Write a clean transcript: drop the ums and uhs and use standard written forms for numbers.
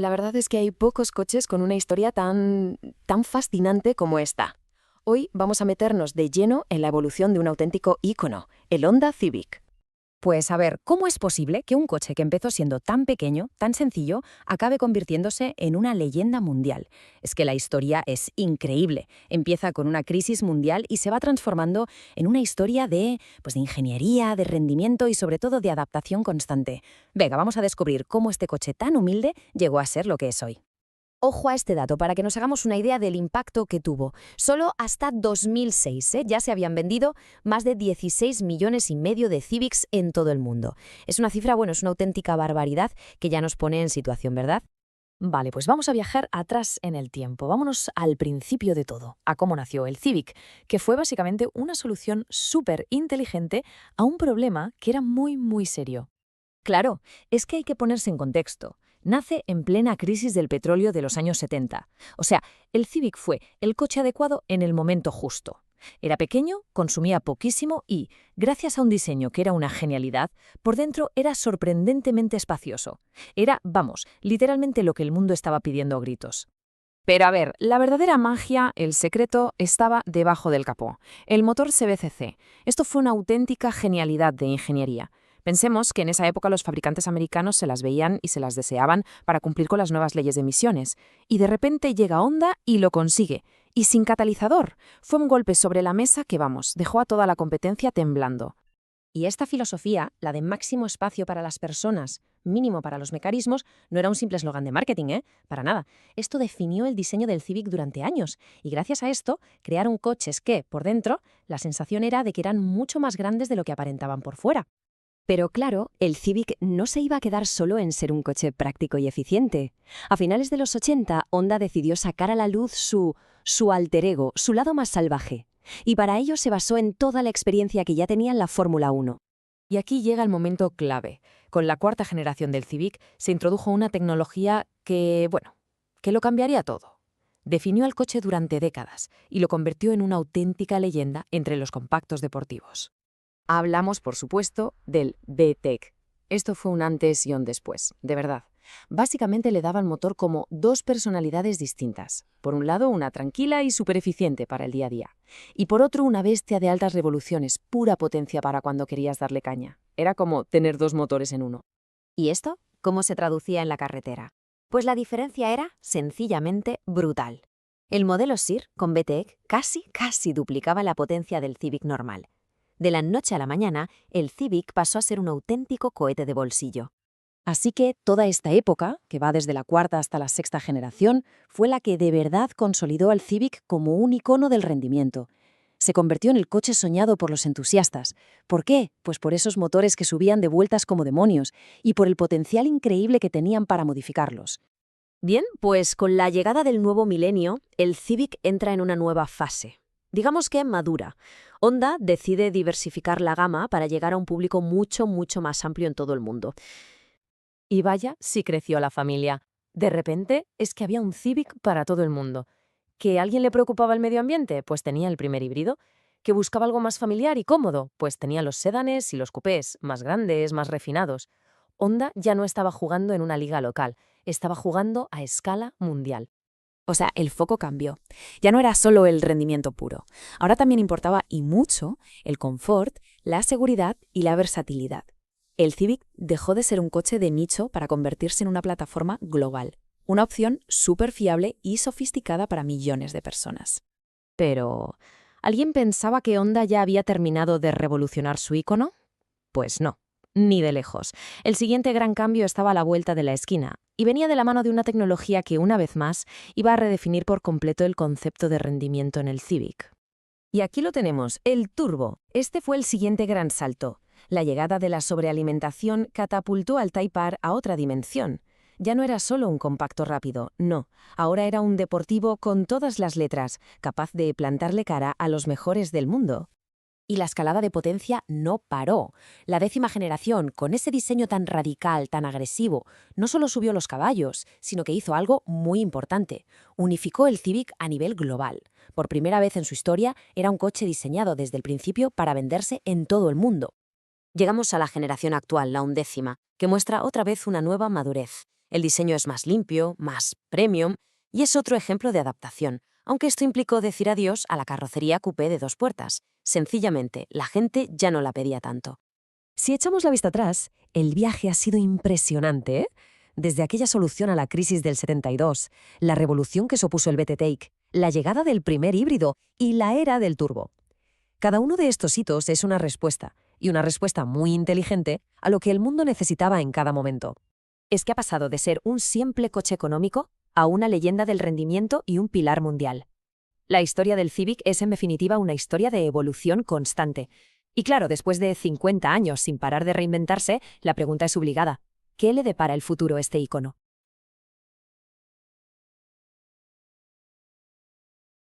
La verdad es que hay pocos coches con una historia tan fascinante como esta. Hoy vamos a meternos de lleno en la evolución de un auténtico ícono, el Honda Civic. Pues a ver, ¿cómo es posible que un coche que empezó siendo tan pequeño, tan sencillo, acabe convirtiéndose en una leyenda mundial? Es que la historia es increíble. Empieza con una crisis mundial y se va transformando en una historia de ingeniería, de rendimiento y sobre todo de adaptación constante. Venga, vamos a descubrir cómo este coche tan humilde llegó a ser lo que es hoy. Ojo a este dato para que nos hagamos una idea del impacto que tuvo. Solo hasta 2006 ya se habían vendido más de 16 millones y medio de Civics en todo el mundo. Es una cifra, es una auténtica barbaridad que ya nos pone en situación, ¿verdad? Vale, pues vamos a viajar atrás en el tiempo. Vámonos al principio de todo, a cómo nació el Civic, que fue básicamente una solución súper inteligente a un problema que era muy, muy serio. Claro, es que hay que ponerse en contexto. Nace en plena crisis del petróleo de los años 70. O sea, el Civic fue el coche adecuado en el momento justo. Era pequeño, consumía poquísimo y, gracias a un diseño que era una genialidad, por dentro era sorprendentemente espacioso. Era, literalmente lo que el mundo estaba pidiendo a gritos. Pero a ver, la verdadera magia, el secreto, estaba debajo del capó. El motor CVCC. Esto fue una auténtica genialidad de ingeniería. Pensemos que en esa época los fabricantes americanos se las veían y se las deseaban para cumplir con las nuevas leyes de emisiones. Y de repente llega Honda y lo consigue. Y sin catalizador. Fue un golpe sobre la mesa que, dejó a toda la competencia temblando. Y esta filosofía, la de máximo espacio para las personas, mínimo para los mecanismos, no era un simple eslogan de marketing, Para nada. Esto definió el diseño del Civic durante años. Y gracias a esto, crearon coches que, por dentro, la sensación era de que eran mucho más grandes de lo que aparentaban por fuera. Pero claro, el Civic no se iba a quedar solo en ser un coche práctico y eficiente. A finales de los 80, Honda decidió sacar a la luz su alter ego, su lado más salvaje. Y para ello se basó en toda la experiencia que ya tenía en la Fórmula 1. Y aquí llega el momento clave. Con la cuarta generación del Civic se introdujo una tecnología que lo cambiaría todo. Definió al coche durante décadas y lo convirtió en una auténtica leyenda entre los compactos deportivos. Hablamos, por supuesto, del VTEC. Esto fue un antes y un después, de verdad. Básicamente le daba al motor como dos personalidades distintas. Por un lado, una tranquila y súper eficiente para el día a día. Y por otro, una bestia de altas revoluciones, pura potencia para cuando querías darle caña. Era como tener dos motores en uno. ¿Y esto? ¿Cómo se traducía en la carretera? Pues la diferencia era sencillamente brutal. El modelo SIR con VTEC casi duplicaba la potencia del Civic normal. De la noche a la mañana, el Civic pasó a ser un auténtico cohete de bolsillo. Así que toda esta época, que va desde la cuarta hasta la sexta generación, fue la que de verdad consolidó al Civic como un icono del rendimiento. Se convirtió en el coche soñado por los entusiastas. ¿Por qué? Pues por esos motores que subían de vueltas como demonios y por el potencial increíble que tenían para modificarlos. Bien, pues con la llegada del nuevo milenio, el Civic entra en una nueva fase. Digamos que madura. Honda decide diversificar la gama para llegar a un público mucho más amplio en todo el mundo. Y vaya, sí creció la familia. De repente, es que había un Civic para todo el mundo. ¿Que a alguien le preocupaba el medio ambiente? Pues tenía el primer híbrido. ¿Que buscaba algo más familiar y cómodo? Pues tenía los sedanes y los cupés, más grandes, más refinados. Honda ya no estaba jugando en una liga local, estaba jugando a escala mundial. O sea, el foco cambió. Ya no era solo el rendimiento puro. Ahora también importaba y mucho el confort, la seguridad y la versatilidad. El Civic dejó de ser un coche de nicho para convertirse en una plataforma global. Una opción súper fiable y sofisticada para millones de personas. Pero, ¿alguien pensaba que Honda ya había terminado de revolucionar su icono? Pues no. Ni de lejos. El siguiente gran cambio estaba a la vuelta de la esquina y venía de la mano de una tecnología que, una vez más, iba a redefinir por completo el concepto de rendimiento en el Civic. Y aquí lo tenemos, el turbo. Este fue el siguiente gran salto. La llegada de la sobrealimentación catapultó al Type R a otra dimensión. Ya no era solo un compacto rápido, no. Ahora era un deportivo con todas las letras, capaz de plantarle cara a los mejores del mundo. Y la escalada de potencia no paró. La 10ª generación, con ese diseño tan radical, tan agresivo, no solo subió los caballos, sino que hizo algo muy importante. Unificó el Civic a nivel global. Por primera vez en su historia, era un coche diseñado desde el principio para venderse en todo el mundo. Llegamos a la generación actual, la 11ª, que muestra otra vez una nueva madurez. El diseño es más limpio, más premium, y es otro ejemplo de adaptación, aunque esto implicó decir adiós a la carrocería coupé de 2 puertas. Sencillamente, la gente ya no la pedía tanto. Si echamos la vista atrás, el viaje ha sido impresionante, ¿eh? Desde aquella solución a la crisis del 72, la revolución que supuso el BT-Take, la llegada del primer híbrido y la era del turbo. Cada uno de estos hitos es una respuesta, y una respuesta muy inteligente, a lo que el mundo necesitaba en cada momento. Es que ha pasado de ser un simple coche económico a una leyenda del rendimiento y un pilar mundial. La historia del Civic es en definitiva una historia de evolución constante. Y claro, después de 50 años sin parar de reinventarse, la pregunta es obligada. ¿Qué le depara el futuro a este icono?